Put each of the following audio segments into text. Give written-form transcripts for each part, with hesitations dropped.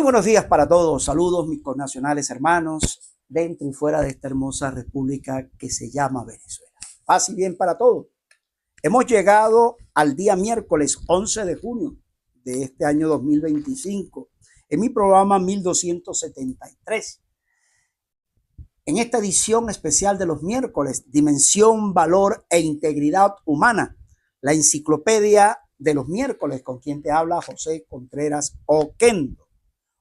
buenos días para todos. Saludos, mis connacionales hermanos, dentro y fuera de esta hermosa república que se llama Venezuela. Paz y bien para todos. Hemos llegado al día miércoles 11 de junio de este año 2025, en mi programa 1273. En esta edición especial de los miércoles, Dimensión, Valor e Integridad Humana, la enciclopedia de los miércoles, con quien te habla José Contreras Oquendo.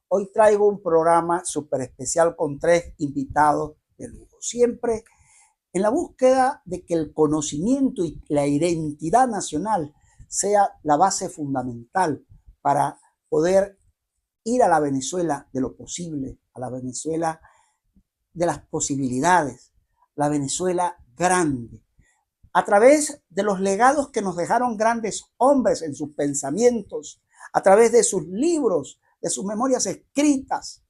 Hoy traigo un programa súper especial con 3 invitados de lujo. Siempre en la búsqueda de que el conocimiento y la identidad nacional sea la base fundamental para poder ir a la Venezuela de lo posible, a la Venezuela de las posibilidades, la Venezuela grande, a través de los legados que nos dejaron grandes hombres en sus pensamientos, a través de sus libros, de sus memorias escritas,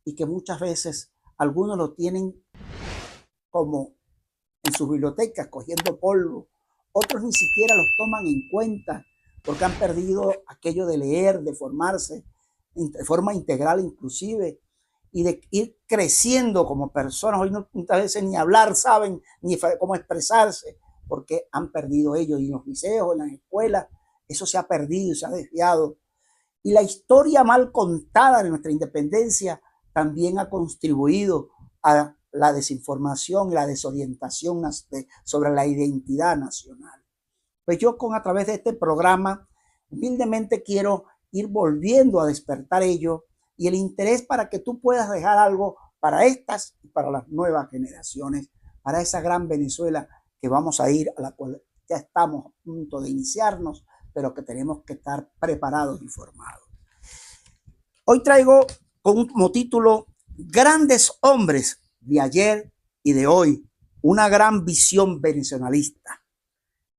y que muchas veces algunos lo tienen como en sus bibliotecas cogiendo polvo, otros ni siquiera los toman en cuenta porque han perdido aquello de leer, de formarse de forma integral inclusive, y de ir creciendo como personas. Hoy no, muchas veces ni hablar saben, ni cómo expresarse, porque han perdido ellos, y en los liceos, en las escuelas, eso se ha perdido y se ha desviado. Y la historia mal contada de nuestra independencia también ha contribuido a la desinformación y la desorientación sobre la identidad nacional. Pues yo a través de este programa humildemente quiero ir volviendo a despertar ello y el interés para que tú puedas dejar algo para estas y para las nuevas generaciones, para esa gran Venezuela que vamos a ir, a la cual ya estamos a punto de iniciarnos, pero que tenemos que estar preparados y formados. Hoy traigo como título Grandes hombres de ayer y de hoy, una gran visión venezolista.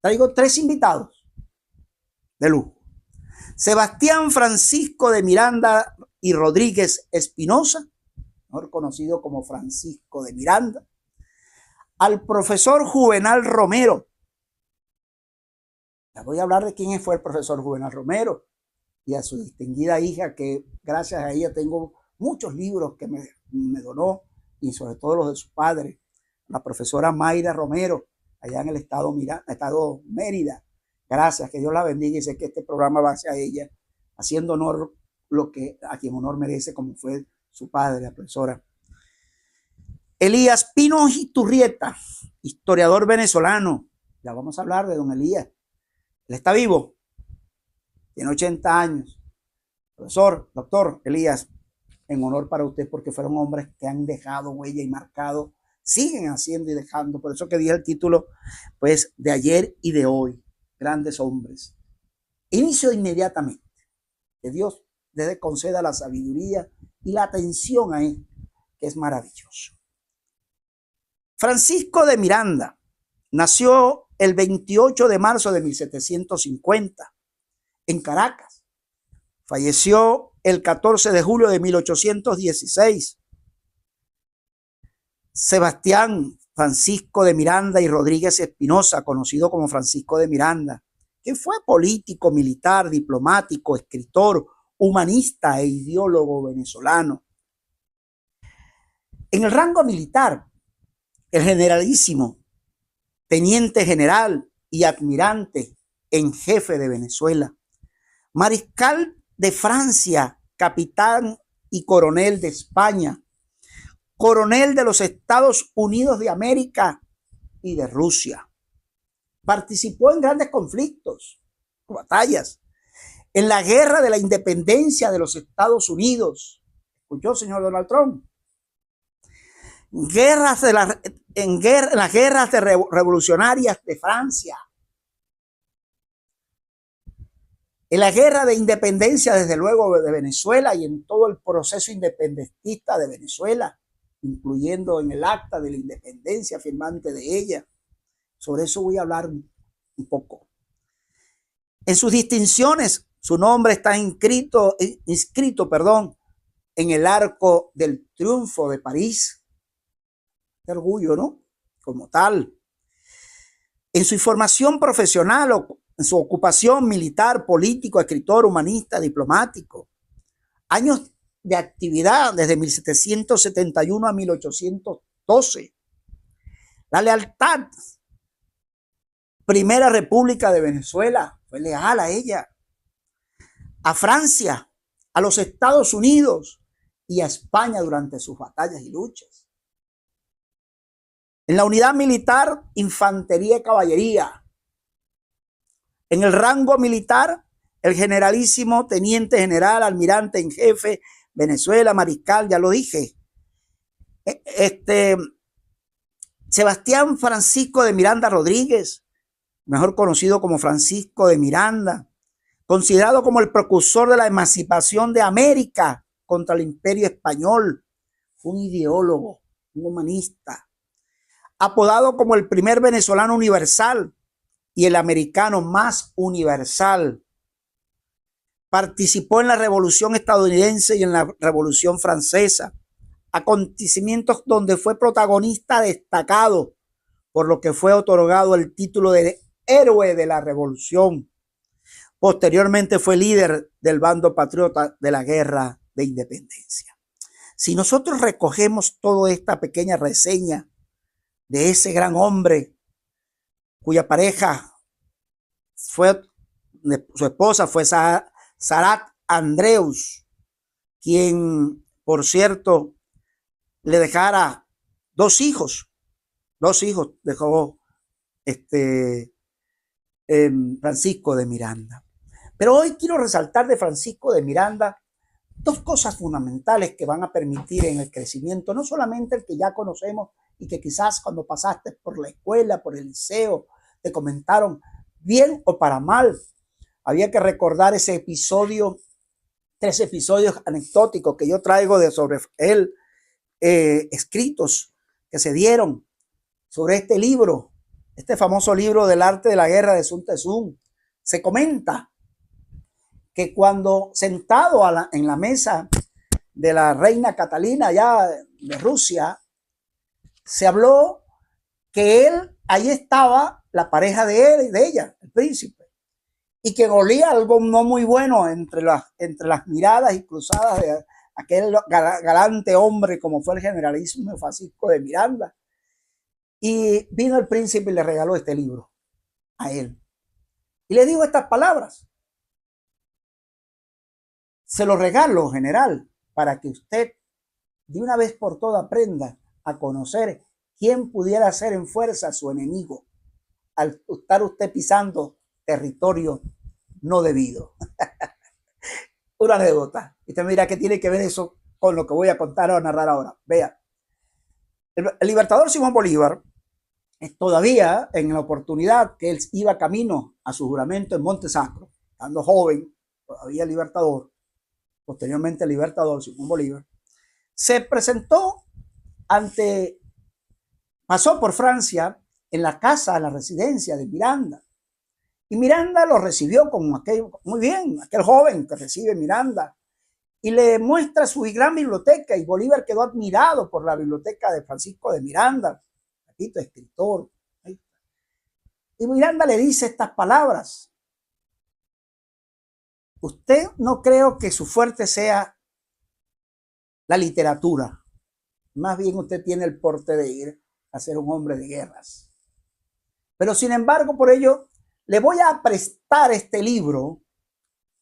Traigo 3 invitados de lujo. Sebastián Francisco de Miranda y Rodríguez Espinosa, mejor conocido como Francisco de Miranda. Al profesor Juvenal Romero. Les voy a hablar de quién fue el profesor Juvenal Romero y a su distinguida hija, que gracias a ella tengo muchos libros que me donó, y sobre todo los de su padre, la profesora Mayra Romero, allá en el estado Mérida. Gracias, que Dios la bendiga, y sé que este programa va hacia ella, haciendo honor a quien honor merece, como fue su padre, la profesora. Elías Pino Iturrieta, historiador venezolano. Ya vamos a hablar de don Elías. Él está vivo, tiene 80 años. Profesor, doctor Elías, en honor para usted, porque fueron hombres que han dejado huella y marcado, siguen haciendo y dejando. Por eso que dije el título, pues, de ayer y de hoy. Grandes hombres. Inicio inmediatamente. Que Dios les conceda la sabiduría y la atención a él, que es maravilloso. Francisco de Miranda nació el 28 de marzo de 1750 en Caracas. Falleció el 14 de julio de 1816. Sebastián Francisco de Miranda y Rodríguez Espinosa, conocido como Francisco de Miranda, que fue político, militar, diplomático, escritor, humanista e ideólogo venezolano. En el rango militar, el generalísimo, teniente general y admirante en jefe de Venezuela, mariscal de Francia, capitán y coronel de España, coronel de los Estados Unidos de América y de Rusia. Participó en grandes conflictos, batallas, en la guerra de la independencia de los Estados Unidos. ¿Escuchó, señor Donald Trump? En las guerras revolucionarias de Francia. En la guerra de independencia, desde luego, de Venezuela, y en todo el proceso independentista de Venezuela, incluyendo en el acta de la independencia, firmante de ella. Sobre eso voy a hablar un poco. En sus distinciones, su nombre está inscrito, en el Arco del Triunfo de París. Qué orgullo, ¿no? Como tal. En su formación profesional, en su ocupación militar, político, escritor, humanista, diplomático. Años de actividad desde 1771 a 1812. La lealtad. Primera República de Venezuela fue leal a ella. A Francia, a los Estados Unidos y a España durante sus batallas y luchas. En la unidad militar, infantería y caballería. En el rango militar, el generalísimo, teniente general, almirante en jefe, Venezuela, mariscal, ya lo dije. Sebastián Francisco de Miranda Rodríguez, mejor conocido como Francisco de Miranda, considerado como el precursor de la emancipación de América contra el imperio español. Fue un ideólogo, un humanista, apodado como el primer venezolano universal y el americano más universal. Participó en la Revolución estadounidense y en la Revolución francesa, acontecimientos donde fue protagonista destacado, por lo que fue otorgado el título de héroe de la Revolución. Posteriormente fue líder del bando patriota de la Guerra de Independencia. Si nosotros recogemos toda esta pequeña reseña de ese gran hombre cuya pareja fue, su esposa fue Sarat Andreus, quien, por cierto, le dejara dos hijos dejó Francisco de Miranda. Pero hoy quiero resaltar de Francisco de Miranda dos cosas fundamentales que van a permitir en el crecimiento, no solamente el que ya conocemos y que quizás cuando pasaste por la escuela, por el liceo, te comentaron bien o para mal. Había que recordar ese episodio, 3 episodios anecdóticos que yo traigo sobre él, escritos que se dieron sobre este libro, este famoso libro del arte de la guerra de Sun Tzu. Se comenta que cuando sentado en la mesa de la reina Catalina ya de Rusia, se habló que ahí estaba la pareja de él y de ella, el príncipe, y que olía algo no muy bueno entre las miradas y cruzadas de aquel galante hombre como fue el generalísimo Francisco de Miranda. Y vino el príncipe y le regaló este libro a él. Y le digo estas palabras: se lo regalo, general, para que usted de una vez por todas aprenda a conocer quién pudiera ser en fuerza su enemigo al estar usted pisando territorio no debido. Una anécdota. Y usted me dirá qué tiene que ver eso con lo que voy a contar o narrar ahora. Vea, el libertador Simón Bolívar, todavía en la oportunidad que él iba camino a su juramento en Monte Sacro, estando joven, todavía libertador, posteriormente el libertador Simón Bolívar, se presentó pasó por Francia en la casa, en la residencia de Miranda. Y Miranda lo recibió como muy bien, aquel joven que recibe Miranda, y le muestra su gran biblioteca, y Bolívar quedó admirado por la biblioteca de Francisco de Miranda, repito, escritor. Y Miranda le dice estas palabras: usted no creo que su fuerte sea la literatura, más bien usted tiene el porte de ir a ser un hombre de guerras. Pero sin embargo, por ello, le voy a prestar este libro,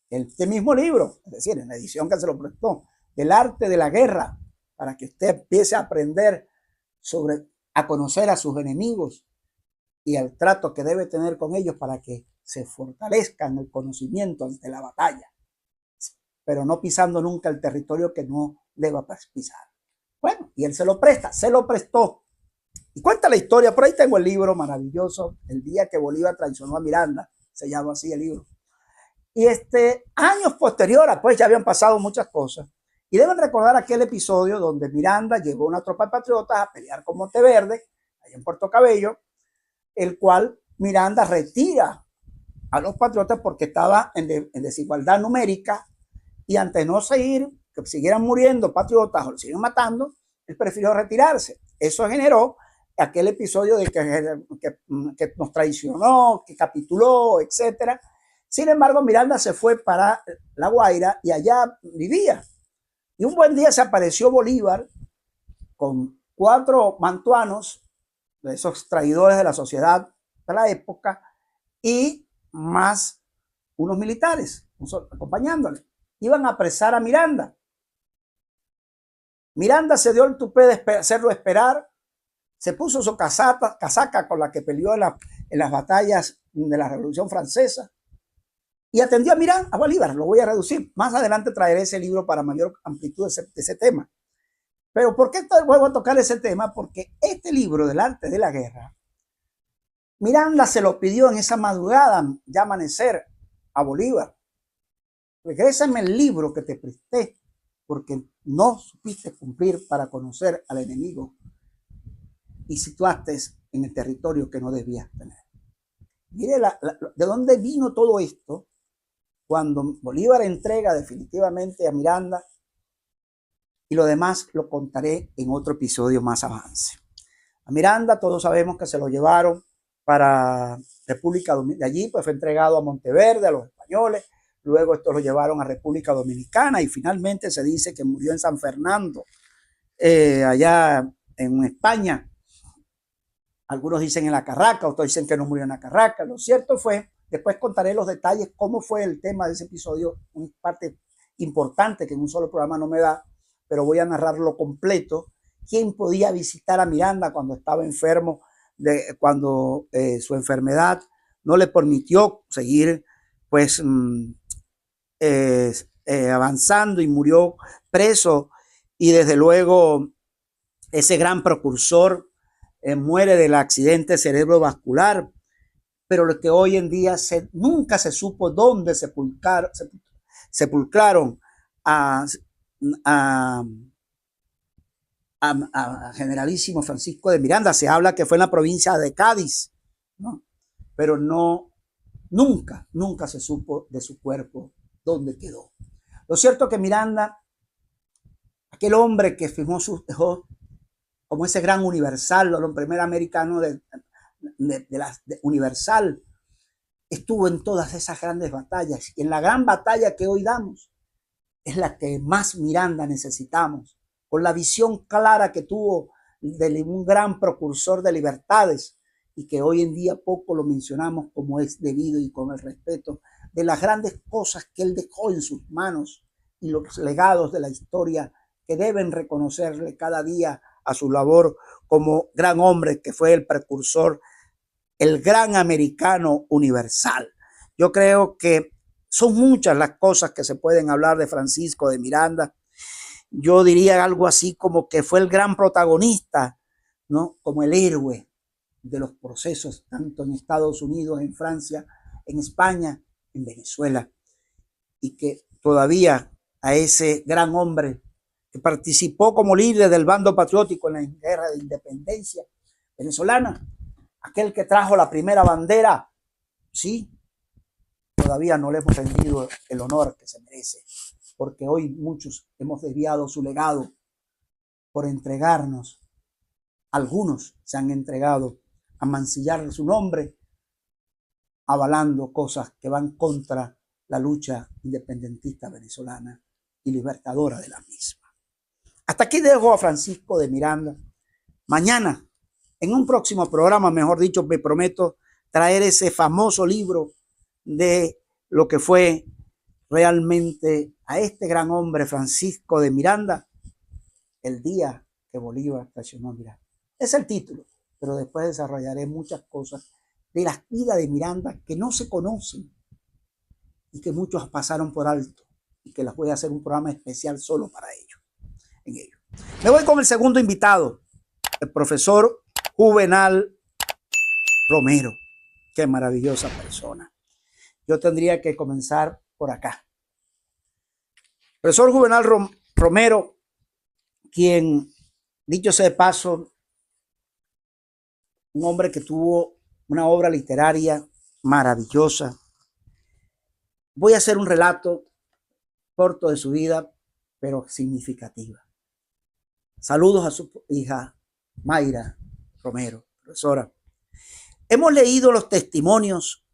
este mismo libro, es decir, en la edición que se lo prestó, del arte de la guerra, para que usted empiece a aprender a conocer a sus enemigos y el trato que debe tener con ellos para que se fortalezcan el conocimiento ante la batalla, pero no pisando nunca el territorio que no deba pisar. Bueno, y él se lo prestó. Y cuenta la historia, por ahí tengo el libro maravilloso, El día que Bolívar traicionó a Miranda, se llama así el libro. Y años posteriores, pues ya habían pasado muchas cosas, y deben recordar aquel episodio donde Miranda llevó una tropa de patriotas a pelear con Monteverde, allá en Puerto Cabello, el cual Miranda retira a los patriotas porque estaba en desigualdad numérica, y ante no seguir, que siguieran muriendo patriotas o lo siguieran matando, él prefirió retirarse. Eso generó aquel episodio de que nos traicionó, que capituló, etcétera. Sin embargo, Miranda se fue para La Guaira y allá vivía. Y un buen día se apareció Bolívar con 4 mantuanos, de esos traidores de la sociedad de la época, y más unos militares acompañándole. Iban a apresar a Miranda. Miranda se dio el tupé de hacerlo esperar, se puso su casaca con la que peleó en las batallas de la Revolución Francesa y atendió a Miranda, a Bolívar. Lo voy a reducir. Más adelante traeré ese libro para mayor amplitud de ese tema. Pero ¿por qué vuelvo a tocar ese tema? Porque este libro del arte de la guerra, Miranda se lo pidió en esa madrugada, ya amanecer, a Bolívar. Regrésame el libro que te presté porque no supiste cumplir para conocer al enemigo y situaste en el territorio que no debías tener. Mire de dónde vino todo esto cuando Bolívar entrega definitivamente a Miranda, y lo demás lo contaré en otro episodio más avance. A Miranda todos sabemos que se lo llevaron para República Dominicana, de allí pues fue entregado a Monteverde, a los españoles, luego esto lo llevaron a República Dominicana y finalmente se dice que murió en San Fernando, allá en España. Algunos dicen en la Carraca, otros dicen que no murió en la Carraca. Lo cierto fue, después contaré los detalles, cómo fue el tema de ese episodio, una parte importante que en un solo programa no me da, pero voy a narrarlo completo. ¿Quién podía visitar a Miranda cuando estaba enfermo, cuando su enfermedad no le permitió seguir pues avanzando y murió preso? Y desde luego ese gran precursor muere del accidente cerebrovascular, pero lo que hoy en día nunca se supo dónde sepulcraron a Generalísimo Francisco de Miranda. Se habla que fue en la provincia de Cádiz, ¿no? Pero nunca se supo de su cuerpo dónde quedó. Lo cierto es que Miranda, aquel hombre que dejó como ese gran universal, el primer americano universal, estuvo en todas esas grandes batallas. Y en la gran batalla que hoy damos es la que más Miranda necesitamos, con la visión clara que tuvo de un gran precursor de libertades y que hoy en día poco lo mencionamos como es debido y con el respeto de las grandes cosas que él dejó en sus manos y los legados de la historia que deben reconocerle cada día a su labor como gran hombre que fue el precursor, el gran americano universal. Yo creo que son muchas las cosas que se pueden hablar de Francisco de Miranda. Yo diría algo así como que fue el gran protagonista, ¿no? Como el héroe de los procesos, tanto en Estados Unidos, en Francia, en España, en Venezuela. Y que todavía a ese gran hombre que participó como líder del bando patriótico en la guerra de independencia venezolana, aquel que trajo la primera bandera, sí, todavía no le hemos rendido el honor que se merece, porque hoy muchos hemos desviado su legado por entregarnos. Algunos se han entregado a mancillar su nombre, avalando cosas que van contra la lucha independentista venezolana y libertadora de la misma. Hasta aquí dejo a Francisco de Miranda. Mañana, en un próximo programa, mejor dicho, me prometo traer ese famoso libro de lo que fue realmente a este gran hombre Francisco de Miranda, el día que Bolívar traicionó a Miranda. Es el título, pero después desarrollaré muchas cosas de la vida de Miranda que no se conocen y que muchos pasaron por alto y que las voy a hacer un programa especial solo para ellos. En ello. Me voy con el segundo invitado, el profesor Juvenal Romero. Qué maravillosa persona. Yo tendría que comenzar por acá. Profesor Juvenal Romero, quien, dicho sea de paso, un hombre que tuvo una obra literaria maravillosa. Voy a hacer un relato corto de su vida, pero significativa. Saludos a su hija Mayra Romero, profesora. Hemos leído los testimonios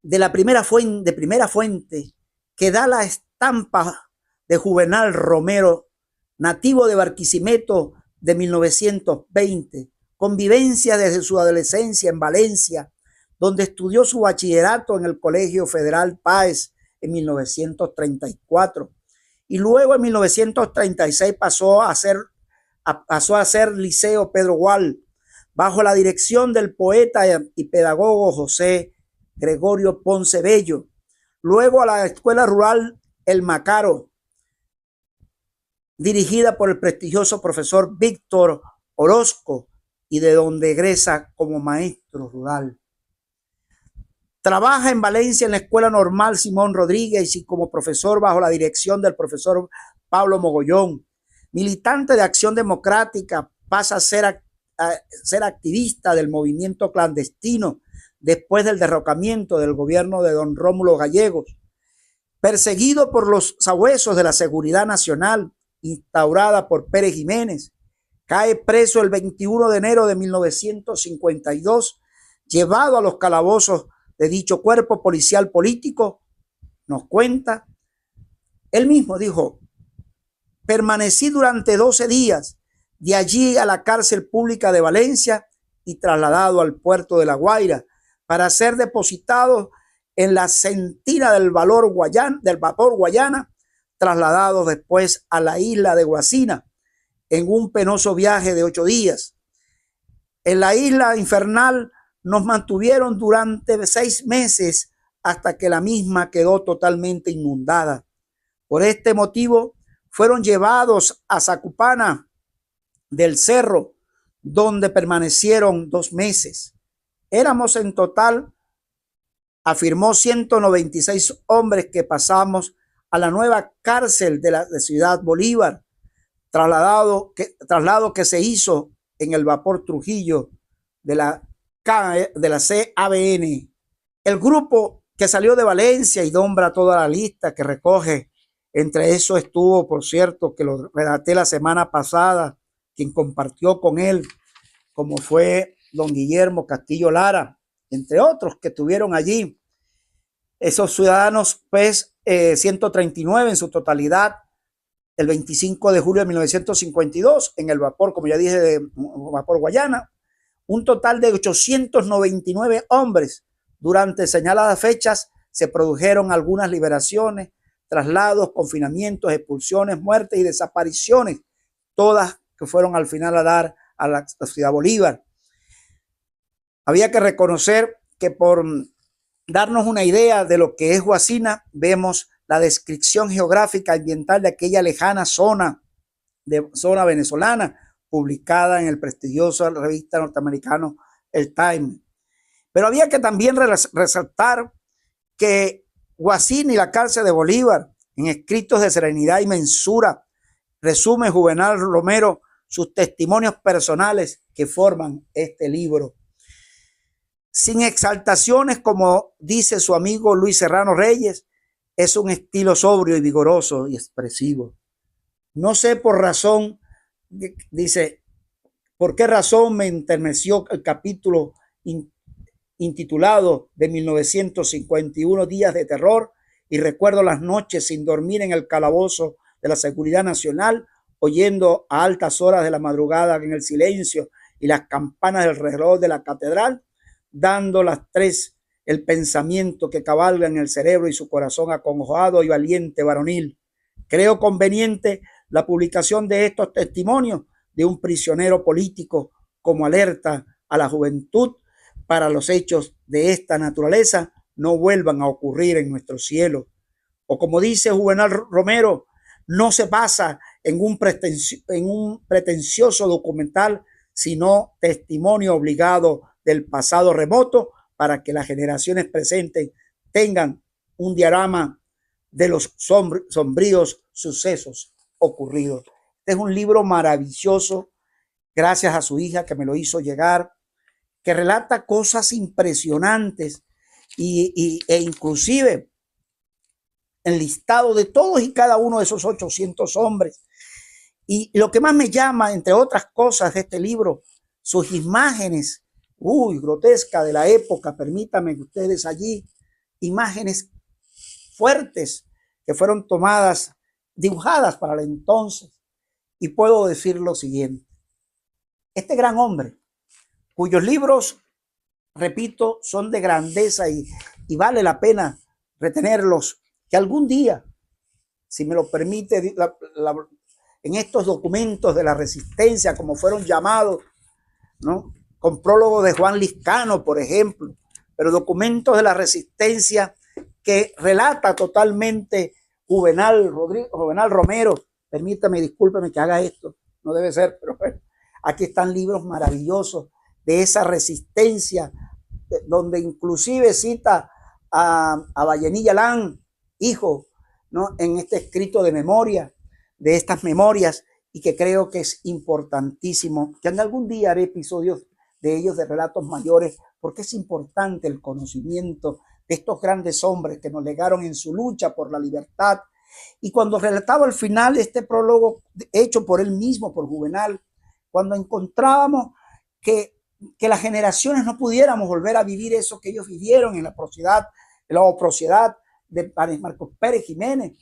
de primera fuente que da la estampa de Juvenal Romero nativo de Barquisimeto de 1920, convivencia desde su adolescencia en Valencia, donde estudió su bachillerato en el Colegio Federal Páez en 1934 y luego en 1936 pasó a ser Liceo Pedro Gual, bajo la dirección del poeta y pedagogo José Gregorio Ponce Bello. Luego a la Escuela Rural El Macaro, dirigida por el prestigioso profesor Víctor Orozco, y de donde egresa como maestro rural. Trabaja en Valencia en la Escuela Normal Simón Rodríguez y como profesor bajo la dirección del profesor Pablo Mogollón. Militante de Acción Democrática, pasa a ser activista del movimiento clandestino después del derrocamiento del gobierno de don Rómulo Gallegos. Perseguido por los sabuesos de la Seguridad Nacional instaurada por Pérez Jiménez, cae preso el 21 de enero de 1952, llevado a los calabozos de dicho cuerpo policial político. Nos cuenta, él mismo dijo: permanecí durante 12 días, de allí a la cárcel pública de Valencia y trasladado al puerto de La Guaira para ser depositado en la sentina del vapor Guayana, trasladado después a la isla de Guasina en un penoso viaje de 8 días. En la isla infernal nos mantuvieron durante 6 meses hasta que la misma quedó totalmente inundada. Por este motivo fueron llevados a Zacupana del Cerro, donde permanecieron 2 meses. Éramos en total, afirmó, 196 hombres que pasamos a la nueva cárcel de Ciudad Bolívar, traslado que se hizo en el vapor Trujillo de la CABN. El grupo que salió de Valencia y nombra toda la lista que recoge, entre eso estuvo, por cierto, que lo redacté la semana pasada, quien compartió con él, como fue don Guillermo Castillo Lara, entre otros que estuvieron allí. Esos ciudadanos, pues, 139 en su totalidad, el 25 de julio de 1952, en el vapor, como ya dije, de vapor Guayana, un total de 899 hombres. Durante señaladas fechas se produjeron algunas liberaciones, traslados, confinamientos, expulsiones, muertes y desapariciones, todas que fueron al final a dar a la Ciudad Bolívar. Había que reconocer que, por darnos una idea de lo que es Guasina, vemos la descripción geográfica ambiental de aquella lejana zona venezolana, publicada en el prestigioso revista norteamericano El Time. Pero había que también resaltar que Guasina y la cárcel de Bolívar, en escritos de serenidad y mensura, resume Juvenal Romero sus testimonios personales que forman este libro. Sin exaltaciones, como dice su amigo Luis Serrano Reyes, es un estilo sobrio y vigoroso y expresivo. No sé por razón, dice, por qué razón me enterneció el capítulo intitulado de 1951 Días de Terror, y recuerdo las noches sin dormir en el calabozo de la Seguridad Nacional, oyendo a altas horas de la madrugada en el silencio y las campanas del reloj de la catedral, dando las 3, el pensamiento que cabalga en el cerebro y su corazón acongojado y valiente varonil. Creo conveniente la publicación de estos testimonios de un prisionero político como alerta a la juventud para los hechos de esta naturaleza no vuelvan a ocurrir en nuestro cielo. O como dice Juvenal Romero, no se basa en un pretencioso documental, sino testimonio obligado del pasado remoto para que las generaciones presentes tengan un diagrama de los sombríos sucesos ocurridos. Este es un libro maravilloso, gracias a su hija que me lo hizo llegar, que relata cosas impresionantes e inclusive el listado de todos y cada uno de esos 800 hombres. Y lo que más me llama, entre otras cosas, de este libro, sus imágenes grotescas de la época. Permítanme que ustedes allí, imágenes fuertes que fueron tomadas, dibujadas para el entonces, y puedo decir lo siguiente. Este gran hombre, cuyos libros, repito, son de grandeza y vale la pena retenerlos, que algún día, si me lo permite, en estos documentos de la resistencia, como fueron llamados, ¿no?, con prólogo de Juan Liscano, por ejemplo, pero documentos de la resistencia que relata totalmente Juvenal Romero. Permítame, discúlpeme que haga esto, no debe ser, pero bueno, aquí están libros maravillosos de esa resistencia, donde inclusive cita a Vallenilla Lán, hijo, ¿no?, en este escrito de memoria, de estas memorias, y que creo que es importantísimo, que en algún día haré episodios de ellos, de relatos mayores, porque es importante el conocimiento de estos grandes hombres que nos legaron en su lucha por la libertad. Y cuando relataba al final este prólogo hecho por él mismo, por Juvenal, cuando encontrábamos que las generaciones no pudiéramos volver a vivir eso que ellos vivieron en la oprosidad de Marcos Pérez Jiménez,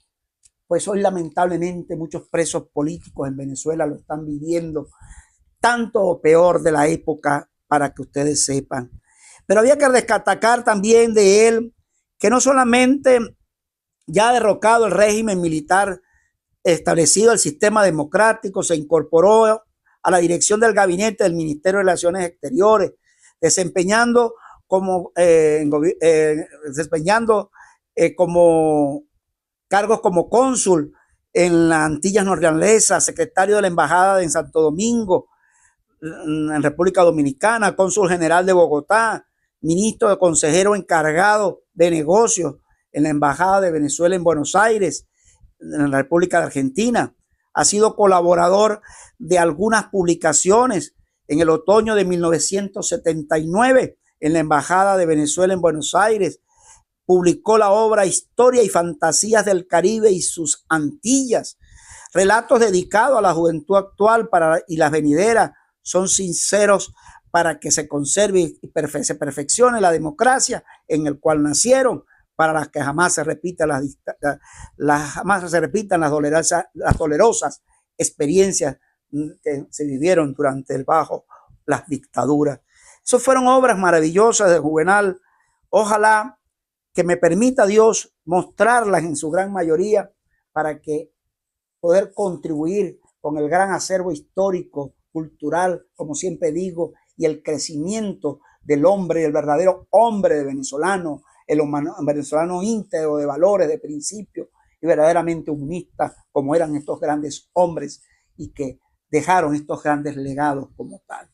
pues hoy lamentablemente muchos presos políticos en Venezuela lo están viviendo, tanto o peor de la época, para que ustedes sepan. Pero había que destacar también de él que no solamente ya derrocado el régimen militar, establecido el sistema democrático, se incorporó a la dirección del gabinete del Ministerio de Relaciones Exteriores, desempeñando como cargos como cónsul en las Antillas Neerlandesas, secretario de la Embajada en Santo Domingo, en República Dominicana, cónsul general de Bogotá, ministro de consejero encargado de negocios en la Embajada de Venezuela en Buenos Aires, en la República de Argentina. Ha sido colaborador de algunas publicaciones. En el otoño de 1979, en la Embajada de Venezuela en Buenos Aires, publicó la obra Historia y Fantasías del Caribe y sus Antillas. Relatos dedicados a la juventud actual y las venideras son sinceros para que se conserve y se perfeccione la democracia en el cual nacieron, para las que jamás se repitan las dolorosas experiencias que se vivieron durante las dictaduras. Esas fueron obras maravillosas de Juvenal. Ojalá que me permita Dios mostrarlas en su gran mayoría para que poder contribuir con el gran acervo histórico, cultural, como siempre digo, y el crecimiento del hombre, el verdadero hombre venezolano, el venezolano íntegro de valores, de principios y verdaderamente humanista, como eran estos grandes hombres y que dejaron estos grandes legados como tal.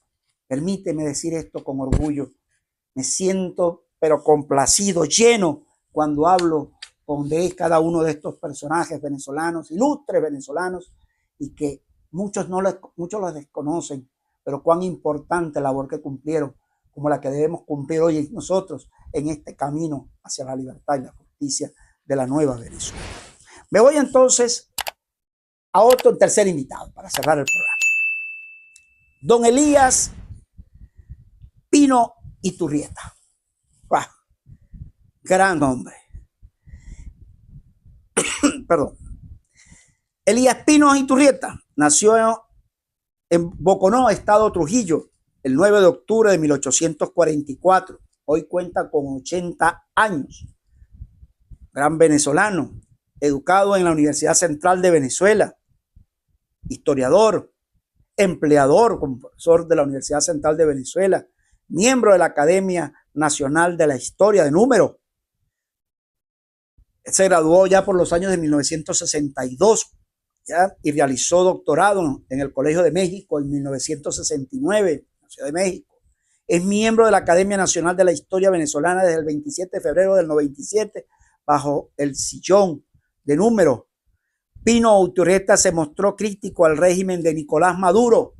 Permíteme decir esto con orgullo. Me siento pero complacido, lleno, cuando hablo de cada uno de estos personajes venezolanos, ilustres venezolanos, y que muchos los desconocen, pero cuán importante labor que cumplieron, como la que debemos cumplir hoy nosotros en este camino hacia la libertad y la justicia de la nueva Venezuela. Me voy entonces a otro tercer invitado para cerrar el programa. Don Elías Pino Iturrieta. ¡Wow! Gran hombre. Perdón. Elías Pino Iturrieta nació en Boconó, estado Trujillo, el 9 de octubre de 1844. Hoy cuenta con 80 años. Gran venezolano, educado en la Universidad Central de Venezuela, historiador, empleador, como profesor de la Universidad Central de Venezuela, miembro de la Academia Nacional de la Historia de Número. Se graduó ya por los años de 1962 y realizó doctorado en el Colegio de México en 1969, en la Ciudad de México. Es miembro de la Academia Nacional de la Historia Venezolana desde el 27 de febrero del 97, bajo el sillón de Número. Pino Iturrieta se mostró crítico al régimen de Nicolás Maduro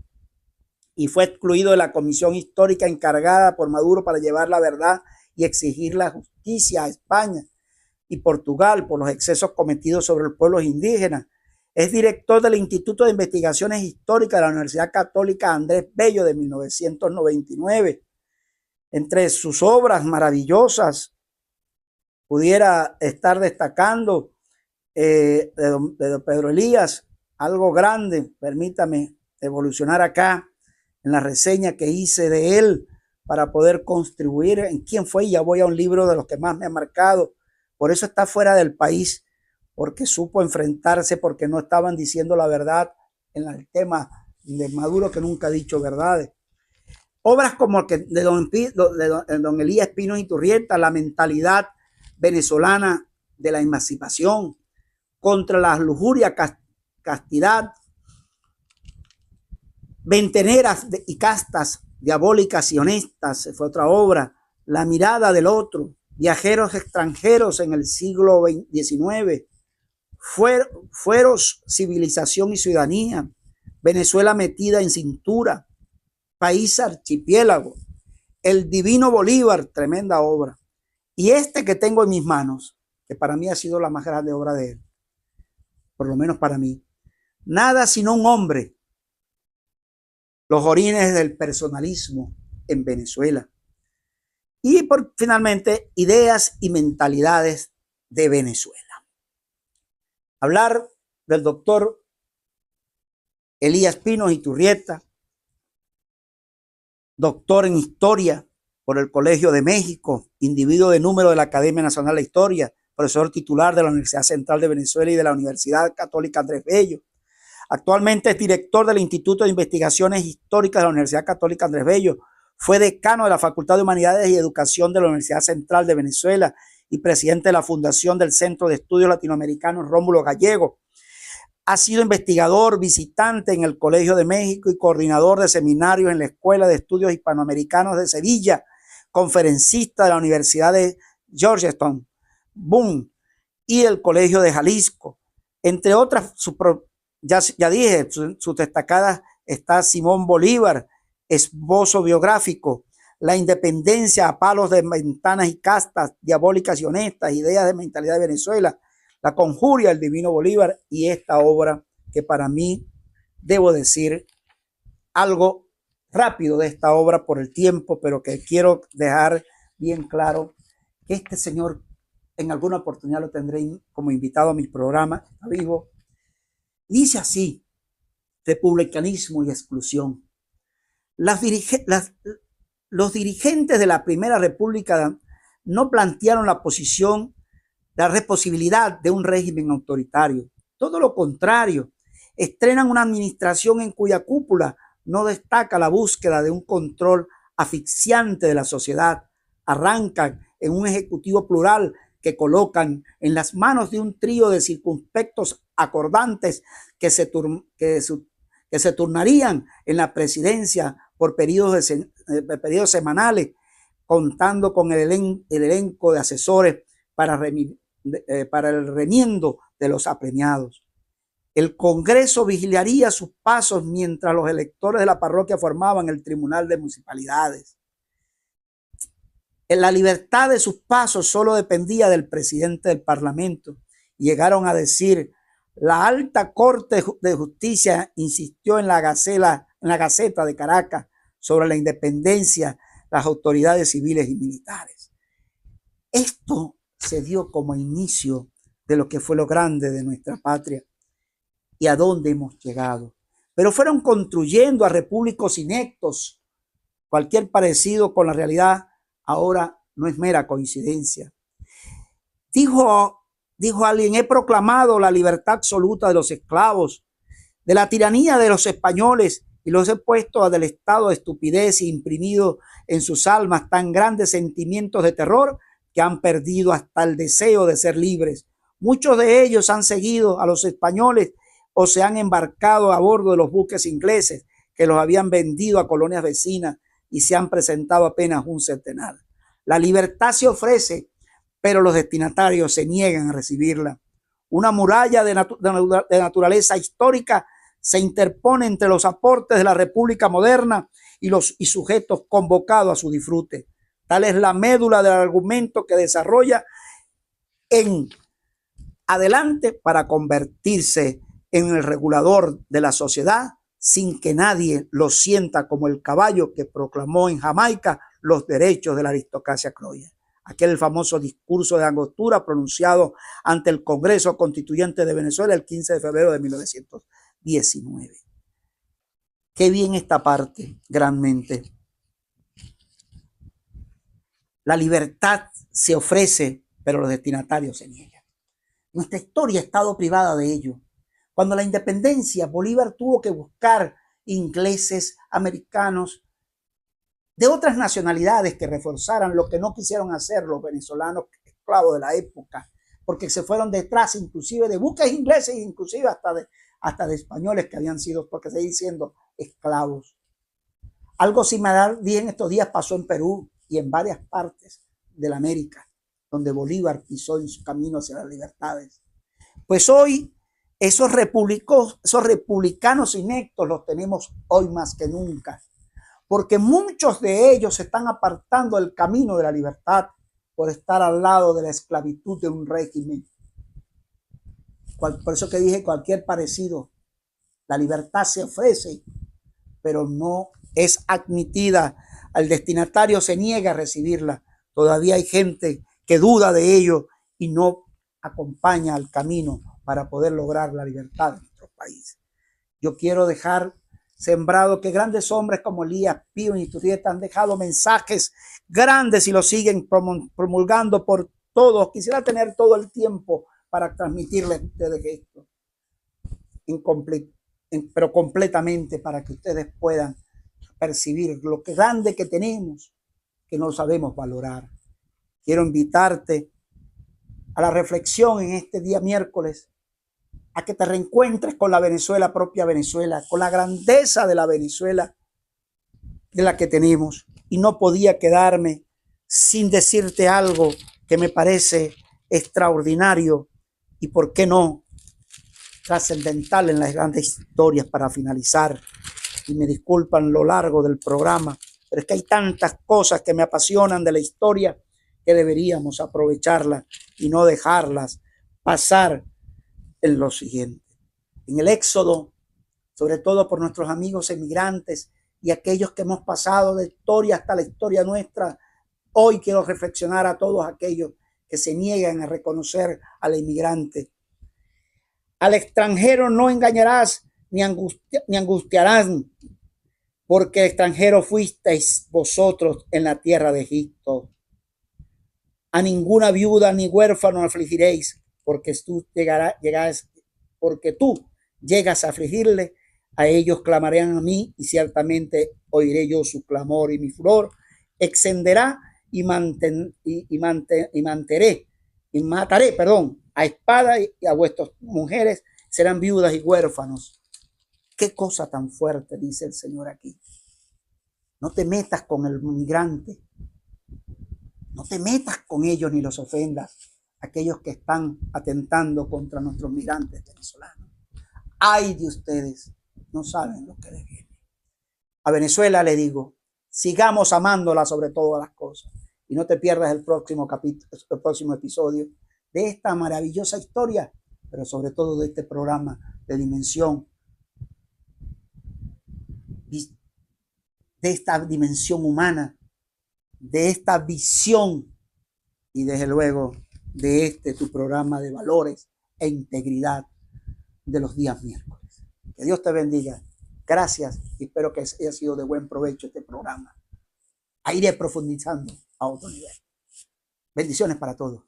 y fue excluido de la comisión histórica encargada por Maduro para llevar la verdad y exigir la justicia a España y Portugal por los excesos cometidos sobre los pueblos indígenas. Es director del Instituto de Investigaciones Históricas de la Universidad Católica Andrés Bello de 1999. Entre sus obras maravillosas pudiera estar destacando de don Pedro Elías, algo grande, permítame evolucionar acá en la reseña que hice de él para poder contribuir en quién fue, y ya voy a un libro de los que más me ha marcado. Por eso está fuera del país, porque supo enfrentarse, porque no estaban diciendo la verdad en el tema de Maduro, que nunca ha dicho verdades. Obras como que de don Elías Espinos Iturrieta, La mentalidad venezolana de la emancipación, Contra la lujuria, castidad, Venteneras y castas, diabólicas y honestas, fue otra obra. La mirada del otro, Viajeros extranjeros en el siglo XIX, Fueros, civilización y ciudadanía, Venezuela metida en cintura, País archipiélago, El divino Bolívar, tremenda obra. Y este que tengo en mis manos, que para mí ha sido la más grande obra de él, por lo menos para mí, Nada sino un hombre, los orígenes del personalismo en Venezuela. Y finalmente, Ideas y mentalidades de Venezuela. Hablar del doctor Elías Espinos Iturrieta, doctor en Historia por el Colegio de México, individuo de número de la Academia Nacional de Historia, profesor titular de la Universidad Central de Venezuela y de la Universidad Católica Andrés Bello. Actualmente es director del Instituto de Investigaciones Históricas de la Universidad Católica Andrés Bello. Fue decano de la Facultad de Humanidades y Educación de la Universidad Central de Venezuela y presidente de la Fundación del Centro de Estudios Latinoamericanos Rómulo Gallego. Ha sido investigador visitante en el Colegio de México y coordinador de seminarios en la Escuela de Estudios Hispanoamericanos de Sevilla, conferencista de la Universidad de Georgetown, Boone y el Colegio de Jalisco. Entre otras, ya dije, sus destacadas está Simón Bolívar, esbozo biográfico, La independencia a palos de ventanas y castas, diabólicas y honestas, Ideas de mentalidad de Venezuela, La conjuria del divino Bolívar, y esta obra que para mí, debo decir algo rápido de esta obra por el tiempo, pero que quiero dejar bien claro que este señor, en alguna oportunidad lo tendré como invitado a mi programa, está vivo, dice así: republicanismo y exclusión. Los dirigentes de la Primera República no plantearon la posibilidad de un régimen autoritario. Todo lo contrario, estrenan una administración en cuya cúpula no destaca la búsqueda de un control asfixiante de la sociedad. Arrancan en un ejecutivo plural que colocan en las manos de un trío de circunspectos acordantes que se turnarían en la presidencia por periodos semanales, contando con el elenco de asesores para el remiendo de los apremiados. El Congreso vigilaría sus pasos mientras los electores de la parroquia formaban el Tribunal de Municipalidades. La libertad de sus pasos solo dependía del presidente del Parlamento. Llegaron a decir: la Alta Corte de Justicia insistió en la Gaceta de Caracas sobre la independencia, las autoridades civiles y militares. Esto se dio como inicio de lo que fue lo grande de nuestra patria y a dónde hemos llegado. Pero fueron construyendo a repúblicos ineptos. Cualquier parecido con la realidad ahora no es mera coincidencia. Dijo alguien: he proclamado la libertad absoluta de los esclavos, de la tiranía de los españoles, y los he puesto del estado de estupidez e imprimido en sus almas tan grandes sentimientos de terror que han perdido hasta el deseo de ser libres. Muchos de ellos han seguido a los españoles o se han embarcado a bordo de los buques ingleses que los habían vendido a colonias vecinas y se han presentado apenas un centenar. La libertad se ofrece, pero los destinatarios se niegan a recibirla. Una muralla de naturaleza histórica se interpone entre los aportes de la República moderna y sujetos convocados a su disfrute. Tal es la médula del argumento que desarrolla en adelante para convertirse en el regulador de la sociedad sin que nadie lo sienta como el caballo que proclamó en Jamaica los derechos de la aristocracia criolla. Aquel famoso discurso de Angostura pronunciado ante el Congreso Constituyente de Venezuela el 15 de febrero de 1900. XIX. Qué bien esta parte, granmente. La libertad se ofrece, pero los destinatarios se niegan. Nuestra historia ha estado privada de ello. Cuando la independencia, Bolívar tuvo que buscar ingleses, americanos, de otras nacionalidades que reforzaran lo que no quisieron hacer los venezolanos esclavos de la época, porque se fueron detrás inclusive de buques ingleses, inclusive hasta de españoles que habían sido, porque seguían siendo esclavos. Algo similar en estos días pasó en Perú y en varias partes de la América, donde Bolívar pisó en su camino hacia las libertades. Pues hoy esos republicanos ineptos los tenemos hoy más que nunca, porque muchos de ellos se están apartando del camino de la libertad por estar al lado de la esclavitud de un régimen. Por eso que dije cualquier parecido. La libertad se ofrece, pero no es admitida. Al destinatario se niega a recibirla. Todavía hay gente que duda de ello y no acompaña al camino para poder lograr la libertad de nuestro país. Yo quiero dejar sembrado que grandes hombres como Elías, Pío y Iturrieta han dejado mensajes grandes y los siguen promulgando por todos. Quisiera tener todo el tiempo para transmitirles a ustedes esto, pero completamente, para que ustedes puedan percibir lo que grande que tenemos, que no sabemos valorar. Quiero invitarte a la reflexión en este día miércoles, a que te reencuentres con la Venezuela, propia Venezuela, con la grandeza de la Venezuela de la que tenemos. Y no podía quedarme sin decirte algo que me parece extraordinario y, ¿por qué no?, trascendental en las grandes historias para finalizar. Y me disculpan lo largo del programa, pero es que hay tantas cosas que me apasionan de la historia que deberíamos aprovecharlas y no dejarlas pasar en lo siguiente. En el éxodo, sobre todo por nuestros amigos emigrantes y aquellos que hemos pasado de historia hasta la historia nuestra, hoy quiero reflexionar a todos aquellos que se niegan a reconocer al inmigrante. Al extranjero no engañarás ni angustiarás, porque extranjero fuisteis vosotros en la tierra de Egipto. A ninguna viuda ni huérfano afligiréis, porque tú llegas a afligirle. A ellos clamarán a mí, y ciertamente oiré yo su clamor, y mi furor extenderá y mataré a espada, y a vuestras mujeres serán viudas y huérfanos. Qué cosa tan fuerte dice el Señor aquí. No te metas con el migrante, no te metas con ellos ni los ofendas, aquellos que están atentando contra nuestros migrantes venezolanos. Ay de ustedes, no saben lo que les viene. A Venezuela le digo, sigamos amándola sobre todas las cosas, y no te pierdas el próximo episodio de esta maravillosa historia, pero sobre todo de este programa de dimensión, de esta dimensión humana, de esta visión y desde luego de tu programa de valores e integridad de los días miércoles. Que Dios te bendiga. Gracias y espero que haya sido de buen provecho este programa. Iré profundizando a otro nivel. Bendiciones para todos.